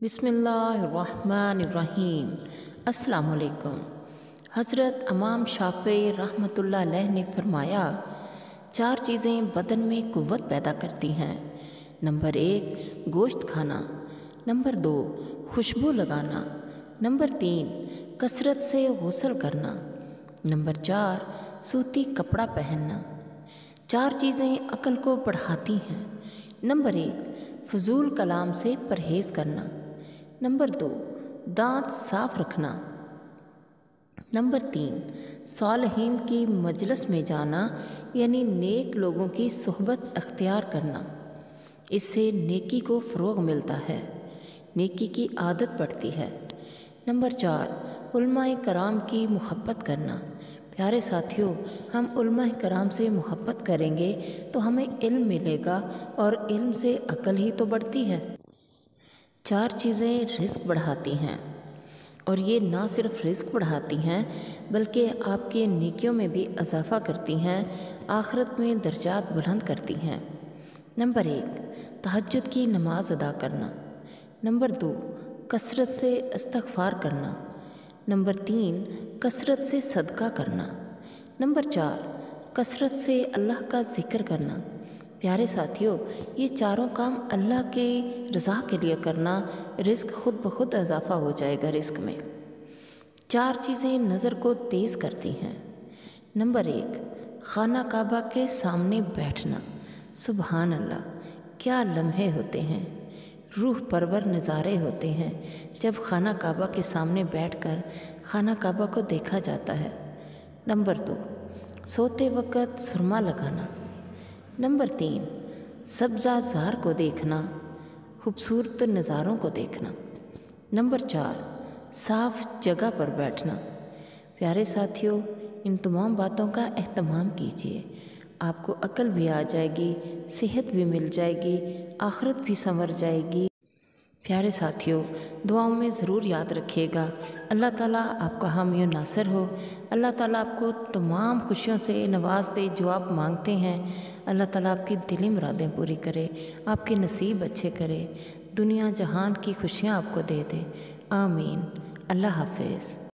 बिस्मिल्लाहिर्रहमानिर्रहीम। अस्सलामुअलैकुम। हज़रत इमाम शाफ़ी रहमतुल्लाह अलैह ने फरमाया, 4 चीज़ें बदन में क़ुव्वत पैदा करती हैं। नंबर 1 गोश्त खाना, नंबर 2 खुशबू लगाना, नंबर 3 कसरत से गुस्ल करना, नंबर 4 सूती कपड़ा पहनना। 4 चीज़ें अक्ल को बढ़ाती हैं। नंबर 1 फजूल कलाम से परहेज़ करना, नंबर 2 दांत साफ रखना, नंबर 3 सालिहीन की मजलिस में जाना यानी नेक लोगों की सोहबत अख्तियार करना। इससे नेकी को फ़रोग़ मिलता है, नेकी की आदत बढ़ती है। नंबर 4 उलमाए कराम की मुहब्बत करना। प्यारे साथियों, हम उलमाए कराम से मुहब्बत करेंगे तो हमें इल्म मिलेगा और इल्म से अक्ल ही तो बढ़ती है। 4 चीज़ें रिस्क बढ़ाती हैं, और ये ना सिर्फ रिस्क बढ़ाती हैं बल्कि आपके नेकियों में भी इजाफ़ा करती हैं, आखिरत में दर्जात बुलंद करती हैं। नंबर 1 तहज्जुद की नमाज अदा करना, नंबर 2 कसरत से इस्तिग़फ़ार करना, नंबर 3 कसरत से सदका करना, नंबर 4 कसरत से अल्लाह का ज़िक्र करना। प्यारे साथियों, ये चारों काम अल्लाह के रज़ा के लिए करना, रिस्क खुद ब खुद इजाफ़ा हो जाएगा रिस्क में। 4 चीज़ें नज़र को तेज़ करती हैं। नंबर 1 खाना काबा के सामने बैठना। सुबहान अल्लाह, क्या लम्हे होते हैं, रूह परवर नज़ारे होते हैं जब खाना काबा के सामने बैठकर खाना काबा को देखा जाता है। नंबर 2 सोते वक़्त सुरमा लगाना, नंबर 3 सब्ज़ाज़ार को देखना, खूबसूरत नज़ारों को देखना, नंबर 4 साफ़ जगह पर बैठना। प्यारे साथियों, इन तमाम बातों का एहतमाम कीजिए, आपको अक्ल भी आ जाएगी, सेहत भी मिल जाएगी, आखिरत भी संवर जाएगी। प्यारे साथियों, दुआओं में ज़रूर याद रखिएगा। अल्लाह ताला आपका हामी और नासिर हो। अल्लाह ताला आपको तमाम खुशियों से नवाज दे जो आप मांगते हैं। अल्लाह ताला आपकी दिली मुरादें पूरी करे, आपके नसीब अच्छे करे, दुनिया जहान की खुशियाँ आपको दे दे। आमीन। अल्लाह हाफ़िज़।